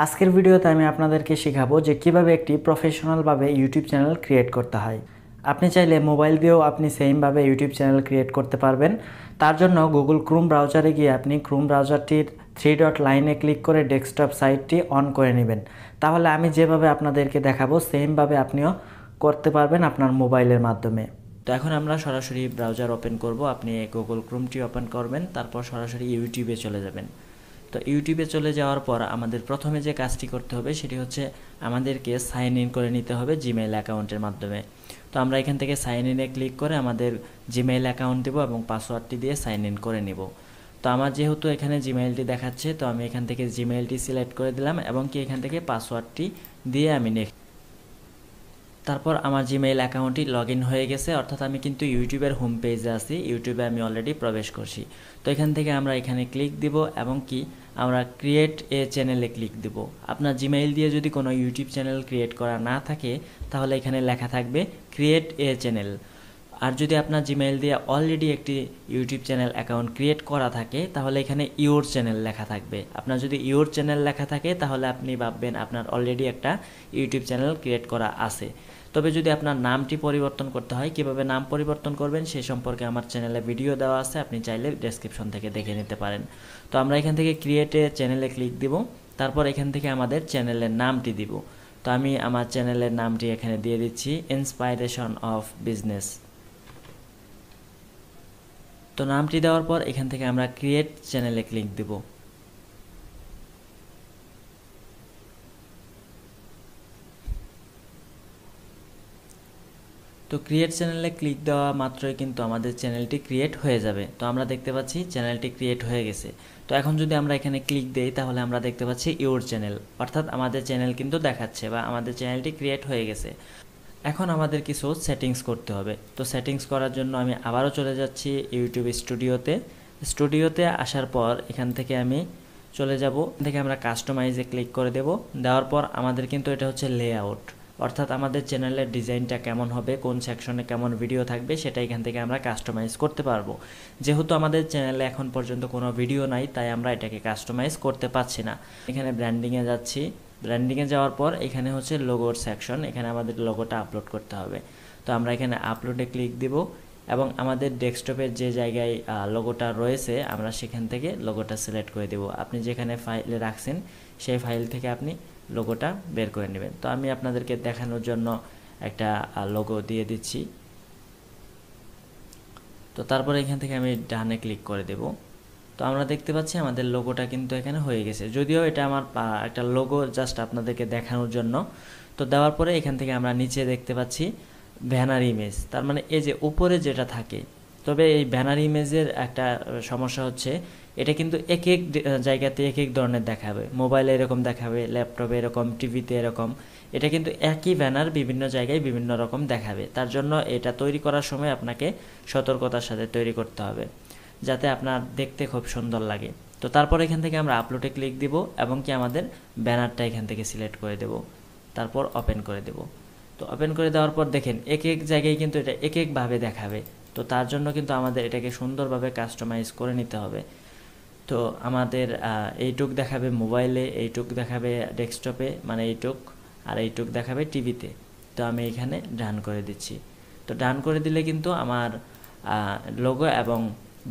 আজকের ভিডিওতে আমি আপনাদেরকে শেখাবো যে কিভাবে একটি প্রফেশনালভাবে ইউটিউব চ্যানেল ক্রিয়েট করতে হয়। আপনি চাইলে মোবাইল দিয়েও আপনি সেমভাবে ইউটিউব চ্যানেল ক্রিয়েট করতে পারবেন। তার জন্য গুগল ক্রোম ব্রাউজারে গিয়ে আপনি ক্রোম ব্রাউজারটির 3 ডট লাইনে ক্লিক করে ডেস্কটপ সাইটটি অন করে নেবেন। তাহলে আমি যেভাবে আপনাদেরকে দেখাবো সেমভাবে আপনিও করতে পারবেন আপনার মোবাইলের মাধ্যমে। তো এখন আমরা সরাসরি ব্রাউজার ওপেন করব। আপনি গুগল ক্রোমটি ওপেন করবেন, তারপর সরাসরি ইউটিউবে চলে যাবেন। তো ইউটিউবে চলে যাওয়ার পর আমাদের প্রথমে যে কাজটি করতে হবে সেটি হচ্ছে আমাদেরকে সাইন ইন করে নিতে হবে জিমেইল অ্যাকাউন্টের মাধ্যমে। তো আমরা এখান থেকে সাইন ইনে ক্লিক করে আমাদের জিমেইল অ্যাকাউন্ট দেব এবং পাসওয়ার্ডটি দিয়ে সাইন ইন করে নিব। তো আমার যেহেতু এখানে জিমেইলটি দেখাচ্ছে, তো আমি এখান থেকে জিমেইলটি সিলেক্ট করে দিলাম এবং কি এখান থেকে পাসওয়ার্ডটি দিয়ে আমি তারপর আমার জিমেইল অ্যাকাউন্টটি লগ ইন হয়ে গেছে, অর্থাৎ আমি কিন্তু ইউটিউবের হোম পেজে আছি, ইউটিউবে আমি অলরেডি প্রবেশ করছি। তো এখান থেকে আমরা এখানে ক্লিক দিব এবং কি আমরা ক্রিয়েট এ চ্যানেলে ক্লিক দিব। আপনার জিমেইল দিয়ে যদি কোনো ইউটিউব চ্যানেল ক্রিয়েট করা না থাকে তাহলে এখানে লেখা থাকবে ক্রিয়েট এ চ্যানেল। আর যদি আপনার জিমেইল দিয়ে অলরেডি একটি ইউটিউব চ্যানেল অ্যাকাউন্ট ক্রিয়েট করা থাকে তাহলে এখানে ইউর চ্যানেল লেখা থাকবে। আপনার যদি ইউর চ্যানেল লেখা থাকে তাহলে আপনি ভাববেন আপনার অলরেডি একটা ইউটিউব চ্যানেল ক্রিয়েট করা আছে। তবে যদি আপনার নামটি পরিবর্তন করতে হয়, কিভাবে নাম পরিবর্তন করবেন সে সম্পর্কে আমার চ্যানেলে ভিডিও দেওয়া আছে, আপনি চাইলে ডেসক্রিপশন থেকে দেখে নিতে পারেন। তো আমরা এখান থেকে ক্রিয়েট এ চ্যানেলে ক্লিক দিব, তারপর এখান থেকে আমাদের চ্যানেলের নামটি দিব। তো আমি আমার চ্যানেলের নামটি এখানে দিয়ে দিচ্ছি ইন্সপাইরেশন অফ বিজনেস। তো নামটি দেওয়ার পর এখান থেকে আমরা ক্রিয়েট চ্যানেলে ক্লিক দিব। তো ক্রিয়েট চ্যানেলে ক্লিক দেওয়া মাত্রই কিন্তু আমাদের চ্যানেলটি ক্রিয়েট হয়ে যাবে। তো আমরা দেখতে পাচ্ছি চ্যানেলটি ক্রিয়েট হয়ে গেছে। তো এখন যদি আমরা এখানে ক্লিক দেই তাহলে আমরা দেখতে পাচ্ছি ইউর চ্যানেল, অর্থাৎ আমাদের চ্যানেল কিন্তু দেখাচ্ছে বা আমাদের চ্যানেলটি ক্রিয়েট হয়ে গেছে। এখন আমাদের কিছু সেটিংস করতে হবে। তো সেটিংস করার জন্য আমি আবারও চলে যাচ্ছি ইউটিউব স্টুডিওতে আসার পর এখান থেকে আমি চলে যাব, থেকে আমরা কাস্টমাইজে ক্লিক করে দেব। দেওয়ার পর আমাদের কিন্তু এটা হচ্ছে লেআউট, অর্থাৎ আমাদের চ্যানেলের ডিজাইনটা কেমন হবে, কোন সেকশনে কেমন ভিডিও থাকবে সেটা এখান থেকে আমরা কাস্টমাইজ করতে পারবো। যেহেতু আমাদের চ্যানেলে এখন পর্যন্ত কোনো ভিডিও নাই তাই আমরা এটাকে কাস্টমাইজ করতে পারছি না। এখানে ব্র্যান্ডিংয়ে যাচ্ছি, ব্র্যান্ডিংয়ে যাওয়ার পর এখানে হচ্ছে লোগোর সেকশন, এখানে আমাদের লোগোটা আপলোড করতে হবে। তো আমরা এখানে আপলোডে ক্লিক দিব এবং আমাদের ডেস্কটপের যে জায়গায় লোগোটা রয়েছে আমরা সেখান থেকে লোগোটা সিলেক্ট করে দেব। আপনি যেখানে ফাইলে রাখছেন সেই ফাইল থেকে আপনি লোগোটা বের করে নেবেন। তো আমি আপনাদেরকে দেখানোর জন্য একটা লোগো দিয়ে দিচ্ছি। তো তারপরে এখান থেকে আমি ডানে ক্লিক করে দেব। তো আমরা দেখতে পাচ্ছি আমাদের লোগোটা কিন্তু এখানে হয়ে গেছে, যদিও এটা আমার একটা লোগো জাস্ট আপনাদেরকে দেখানোর জন্য। তো দেওয়ার পরে এখান থেকে আমরা নিচে দেখতে পাচ্ছি ব্যানার ইমেজ, তার মানে এই যে উপরে যেটা থাকে। তবে এই ব্যানার ইমেজের একটা সমস্যা হচ্ছে এটা কিন্তু এক এক জায়গাতে এক এক ধরনের দেখাবে, মোবাইলে এরকম দেখাবে, ল্যাপটপে এরকম, টিভিতে এরকম। এটা কিন্তু একই ব্যানার বিভিন্ন জায়গায় বিভিন্ন রকম দেখাবে। তার জন্য এটা তৈরি করার সময় আপনাকে সতর্কতার সাথে তৈরি করতে হবে যাতে আপনার দেখতে খুব সুন্দর লাগে। তো তারপর এখান থেকে আমরা আপলোডে ক্লিক দিব এবং কি আমাদের ব্যানারটা এখান থেকে সিলেক্ট করে দেব, তারপর ওপেন করে দেব। তো ওপেন করে দেওয়ার পর দেখেন এক এক জায়গায় কিন্তু এটা এক একভাবে দেখাবে। তো তার জন্য কিন্তু আমাদের এটাকে সুন্দরভাবে কাস্টমাইজ করে নিতে হবে। তো আমাদের এইটুক দেখাবে মোবাইলে, এইটুক দেখাবে ডেস্কটপে, মানে এইটুক, আর এইটুক দেখাবে টিভিতে। তো আমি এখানে ডান করে দিচ্ছি। তো ডান করে দিলে কিন্তু আমার লোগো এবং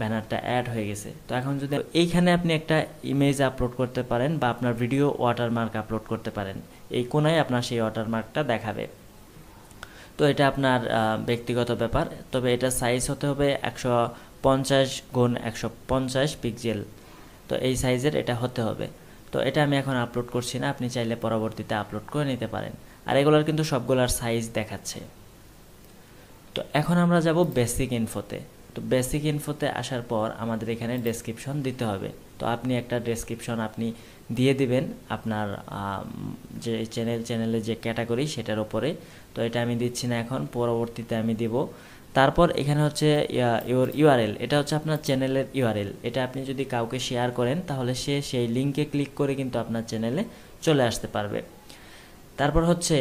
ব্যানারটা অ্যাড হয়ে গেছে। তো এখন যদি এইখানে আপনি একটা ইমেজ আপলোড করতে পারেন বা আপনার ভিডিও ওয়াটারমার্ক আপলোড করতে পারেন, এই কোনায় আপনার সেই ওয়াটারমার্কটা দেখাবে। তো এটা আপনার ব্যক্তিগত ব্যাপার, তবে এটা সাইজ হতে হবে 150x150 পিক্সেল। তো এই সাইজের এটা হতে হবে। তো এটা আমি এখন আপলোড করছি না, আপনি চাইলে পরবর্তীতে আপলোড করে নিতে পারেন। আর এগুলোর কিন্তু সবগুলোর সাইজ দেখাচ্ছে। তো এখন আমরা যাব বেসিক ইনফোতে। তো বেসিক ইনফোতে আসার পর আমাদের এখানে ডেসক্রিপশন দিতে হবে। তো আপনি একটা ডেসক্রিপশন আপনি দিয়ে দিবেন আপনার যে চ্যানেলের যে ক্যাটাগরি সেটার উপরে। তো এটা আমি দিচ্ছি না এখন, পরবর্তীতে আমি দিব। তারপর এখানে হচ্ছে ইউআরএল, এটা হচ্ছে আপনার চ্যানেলের ইউআরএল। এটা আপনি যদি কাউকে শেয়ার করেন তাহলে সে সেই লিঙ্কে ক্লিক করে কিন্তু আপনার চ্যানেলে চলে আসতে পারবে। তারপর হচ্ছে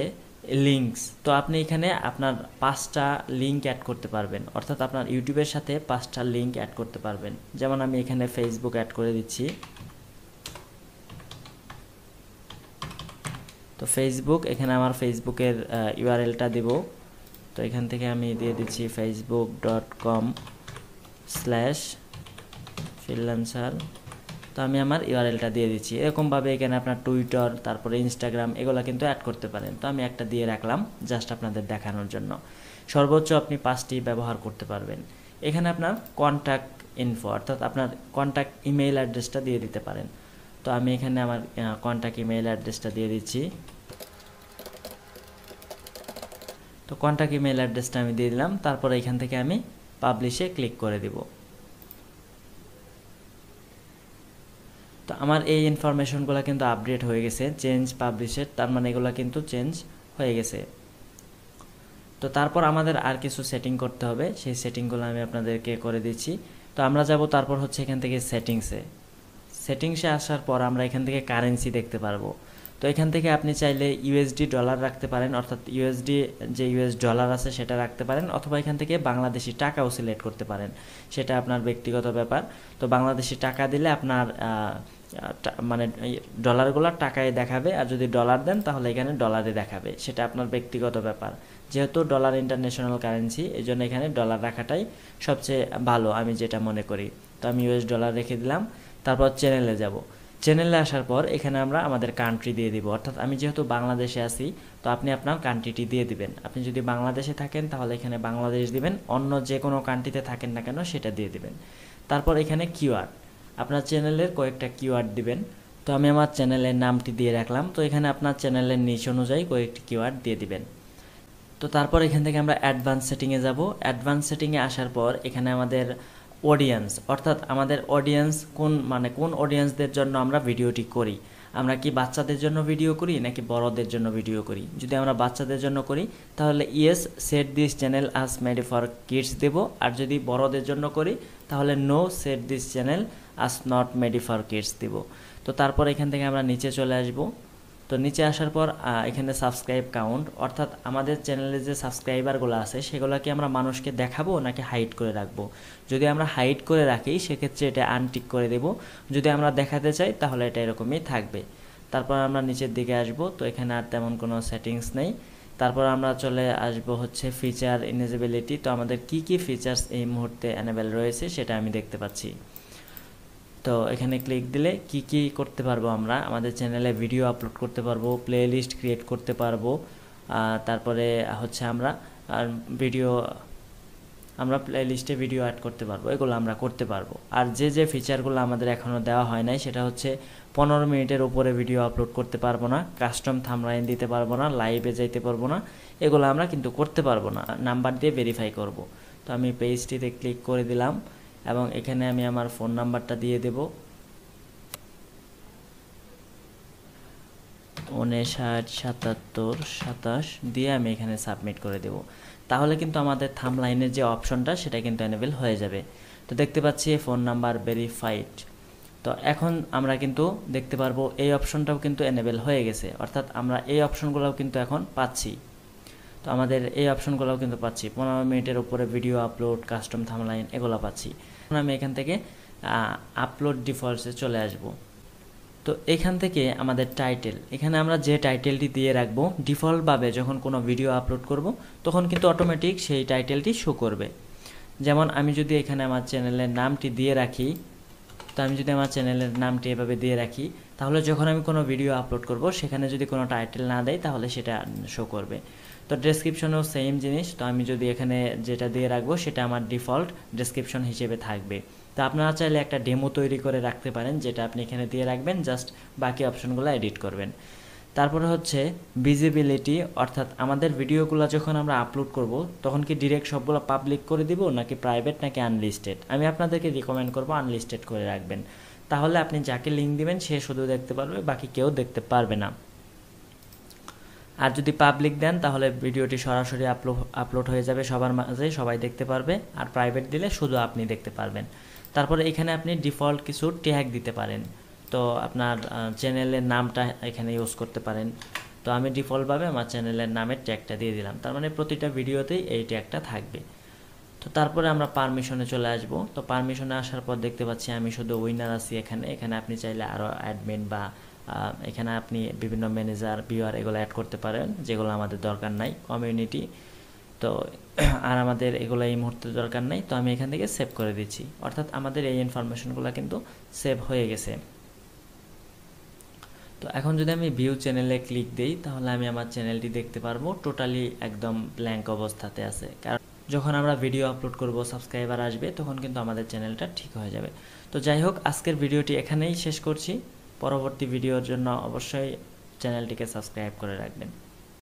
লিঙ্কস। তো আপনি এখানে আপনার 5টা লিঙ্ক অ্যাড করতে পারবেন, অর্থাৎ আপনার ইউটিউবের সাথে 5টা লিঙ্ক অ্যাড করতে পারবেন। যেমন আমি এখানে ফেসবুক অ্যাড করে দিচ্ছি। তো ফেসবুক, এখানে আমার ফেসবুকের ইউআরএলটা দেব। তো এখান থেকে আমি দিয়ে দিচ্ছি facebook.com/freelancer। তো আমি আমার ইউআরএলটা দিয়ে দিচ্ছি। এরকমভাবে এখানে আপনার টুইটার, তারপরে ইনস্টাগ্রাম এগুলো কিন্তু অ্যাড করতে পারেন। তো আমি একটা দিয়ে রাখলাম জাস্ট আপনাদের দেখানোর জন্য। সর্বোচ্চ আপনি 5টি ব্যবহার করতে পারবেন। এখানে আপনার কন্ট্যাক্ট ইনফো অর্থাৎ আপনার কন্ট্যাক্ট ইমেইল অ্যাড্রেসটা দিয়ে দিতে পারেন। তো আমি এখানে আমার কন্ট্যাক্ট ইমেইল অ্যাড্রেসটা দিয়ে দিচ্ছি। তো কন্ট্যাক্ট ইমেইল অ্যাড্রেসটা আমি দিয়ে দিলাম। তারপরে এখান থেকে আমি পাবলিশে ক্লিক করে দিব। তো আমার এই ইনফরমেশনগুলো কিন্তু আপডেট হয়ে গেছে, চেঞ্জ পাবলিশের, তার মানে এগুলো কিন্তু চেঞ্জ হয়ে গেছে। তো তারপর আমাদের আর কিছু সেটিং করতে হবে, সেই সেটিংগুলো আমি আপনাদেরকে করে দিচ্ছি। তো আমরা যাব তারপর হচ্ছে এখান থেকে সেটিংসে আসার পর আমরা এখান থেকে কারেন্সি দেখতে পারবো। তো এখান থেকে আপনি চাইলে ইউএসডি ডলার রাখতে পারেন, অর্থাৎ ইউএসডি যে ইউএস ডলার আছে সেটা রাখতে পারেন, অথবা এখান থেকে বাংলাদেশি টাকাও সিলেক্ট করতে পারেন, সেটা আপনার ব্যক্তিগত ব্যাপার। তো বাংলাদেশি টাকা দিলে আপনার মানে ডলারগুলো টাকায় দেখাবে, আর যদি ডলার দেন তাহলে এখানে ডলারে দেখাবে, সেটা আপনার ব্যক্তিগত ব্যাপার। যেহেতু ডলার ইন্টারন্যাশনাল কারেন্সি, এই জন্য এখানে ডলার রাখাটাই সবচেয়ে ভালো আমি যেটা মনে করি। তো আমি ইউএস ডলার রেখে দিলাম। তারপর চ্যানেলে যাব। চ্যানেলে আসার পর এখানে আমরা আমাদের কান্ট্রি দিয়ে দিব, অর্থাৎ আমি যেহেতু বাংলাদেশে আছি তো আপনি আপনার কান্ট্রিটি দিয়ে দিবেন। আপনি যদি বাংলাদেশে থাকেন তাহলে এখানে বাংলাদেশ দিবেন, অন্য যে কোনো কান্ট্রিতে থাকেন না কেন সেটা দিয়ে দিবেন। তারপর এখানে কিওয়ার্ড, আপনার চ্যানেলের কয়েকটা কিওয়ার্ড দিবেন। তো আমি আমার চ্যানেলের নামটি দিয়ে রাখলাম। তো এখানে আপনার চ্যানেলের নিচ অনুযায়ী কয়েকটি কিওয়ার্ড দিয়ে দিবেন। তো তারপর এখান থেকে আমরা অ্যাডভান্স সেটিংয়ে যাব। অ্যাডভান্স সেটিংয়ে আসার পর এখানে আমাদের অডিয়েন্স, অর্থাৎ আমাদের অডিয়েন্স কোন অডিয়েন্সদের জন্য আমরা ভিডিওটি করি। আমরা কি বাচ্চাদের জন্য ভিডিও করি নাকি বড়দের জন্য ভিডিও করি? যদি আমরা বাচ্চাদের জন্য করি তাহলে yes set this channel as made for kids দেব, আর যদি বড়দের জন্য করি তাহলে no set this channel as not made for kids দেব। তো তারপর এখান থেকে আমরা নিচে চলে আসব। তো নিচে আসার পর এখানে সাবস্ক্রাইব কাউন্ট, অর্থাৎ আমাদের চ্যানেলে যে সাবস্ক্রাইবারগুলো আছে সেগুলো কি আমরা মানুষকে দেখাবো নাকি হাইড করে রাখবো। যদি আমরা হাইড করে রাখি সেক্ষেত্রে এটা আনটিক করে দেব, যদি আমরা দেখাতে চাই তাহলে এটা এরকমই থাকবে। তারপর আমরা নিচের দিকে আসব। তো এখানে আর তেমন কোনো সেটিংস নেই। তারপর আমরা চলে আসব হচ্ছে ফিচার ইনেজেবিলিটি। তো আমাদের কি কি ফিচার্স এই মুহূর্তে এনেবল রয়েছে সেটা আমি দেখতে পাচ্ছি। তো এখানে ক্লিক দিলে কি কি করতে পারবো, আমরা আমাদের চ্যানেলে ভিডিও আপলোড করতে পারবো, প্লে লিস্ট ক্রিয়েট করতে পারবো, তারপরে হচ্ছে আমরা প্লে লিস্টে ভিডিও অ্যাড করতে পারবো, এগুলো আমরা করতে পারবো। আর যে ফিচারগুলো আমাদের এখনও দেওয়া হয় নাই সেটা হচ্ছে 15 মিনিটের উপরে ভিডিও আপলোড করতে পারবো না, কাস্টম থাম্বনেইল দিতে পারবো না, লাইভে যাইতে পারবো না, এগুলো আমরা কিন্তু করতে পারবো না, নাম্বার দিয়ে ভেরিফাই করব। তো আমি পেজটিতে ক্লিক করে দিলাম এবং এখানে আমি আমার ফোন নাম্বারটা দিয়ে দেব 597727 দিয়ে আমি এখানে সাবমিট করে দেব। তাহলে কিন্তু আমাদের থাম্বনেইলের যে অপশনটা সেটা কিন্তু এনেবল হয়ে যাবে। তো দেখতে পাচ্ছি ফোন নাম্বার ভেরিফাইড। তো এখন আমরা কিন্তু দেখতে পারবো এই অপশনটাও কিন্তু এনেবল হয়ে গেছে, অর্থাৎ আমরা এই অপশনগুলোও কিন্তু এখন পাচ্ছি। তো আমাদের এই অপশনগুলোও কিন্তু পাচ্ছি, 15 মিনিটের উপরে ভিডিও আপলোড, কাস্টম থাম্বনেইল এগুলো পাচ্ছি। এখন আমি এখান থেকে আপলোড ডিফল্টসে চলে আসব। তো এখান থেকে আমাদের টাইটেল, এখানে আমরা যে টাইটেলটি দিয়ে রাখবো ডিফল্টভাবে যখন কোনো ভিডিও আপলোড করব তখন কিন্তু অটোমেটিক সেই টাইটেলটি শো করবে। যেমন আমি যদি এখানে আমার চ্যানেলের নামটি দিয়ে রাখি, তো আমি যদি আমার চ্যানেলের নামটি এভাবে দিয়ে রাখি তাহলে যখন আমি কোনো ভিডিও আপলোড করব সেখানে যদি কোনো টাইটেল না দেয় তাহলে সেটা শো করবে। তো ডেসক্রিপশনেও সেম জিনিস। তো আমি যদি এখানে যেটা দিয়ে রাখবো সেটা আমার ডিফল্ট ডেসক্রিপশন হিসেবে থাকবে। তো আপনারা চাইলে একটা ডেমো তৈরি করে রাখতে পারেন যেটা আপনি এখানে দিয়ে রাখবেন, জাস্ট বাকি অপশনগুলো এডিট করবেন। তারপরে হচ্ছে ভিজিবিলিটি, অর্থাৎ আমাদের ভিডিওগুলো যখন আমরা আপলোড করব তখন কি ডিরেক্ট সবগুলো পাবলিক করে দিব নাকি প্রাইভেট নাকি আনলিস্টেড। আমি আপনাদেরকে রিকমেন্ড করব আনলিস্টেড করে রাখবেন, তাহলে আপনি যাকে লিঙ্ক দিবেন সে শুধু দেখতে পারবে, বাকি কেউ দেখতে পারবে না। আর যদি পাবলিক দেন তাহলে ভিডিওটি সরাসরি আপলোড হয়ে যাবে সবার মাঝে, সবাই দেখতে পারবে। আর প্রাইভেট দিলে শুধু আপনি দেখতে পারবেন। তারপরে এখানে আপনি ডিফল্ট কিছু ট্যাগ দিতে পারেন, তো আপনার চ্যানেলের নামটা এখানে ইউজ করতে পারেন। তো আমি ডিফল্টভাবে আমার চ্যানেলের নামের ট্যাগটা দিয়ে দিলাম, তার মানে প্রতিটা ভিডিওতেই এই ট্যাগটা থাকবে। তো তারপরে আমরা পারমিশনে চলে আসব। তো পারমিশনে আসার পর দেখতে পাচ্ছি আমি শুধু উইনার আছি এখানে। এখানে আপনি চাইলে আরও অ্যাডমিন বা এখানে আপনি বিভিন্ন ম্যানেজার ভিউয়ার এগুলো অ্যাড করতে পারেন, যেগুলো আমাদের দরকার নাই। কমিউনিটি তো আর আমাদের এগুলো এই মুহূর্তে দরকার নাই, তো আমি এখান থেকে সেভ করে দিচ্ছি। অর্থাৎ আমাদের এই ইনফরমেশনগুলো কিন্তু সেভ হয়ে গেছে। তো এখন যদি আমি ভিউ চ্যানেলে ক্লিক দিই, তাহলে আমি আমার চ্যানেলটি দেখতে পারবো টোটালি একদম ব্ল্যাঙ্ক অবস্থাতে আছে। কারণ যখন আমরা ভিডিও আপলোড করব, সাবস্ক্রাইবার আসবে, তখন কিন্তু আমাদের চ্যানেলটা ঠিক হয়ে যাবে। তো যাই হোক, আজকের ভিডিওটি এখানেই শেষ করছি। পরবর্তী ভিডিওর জন্য অবশ্যই চ্যানেলটিকে সাবস্ক্রাইব করে রাখবেন।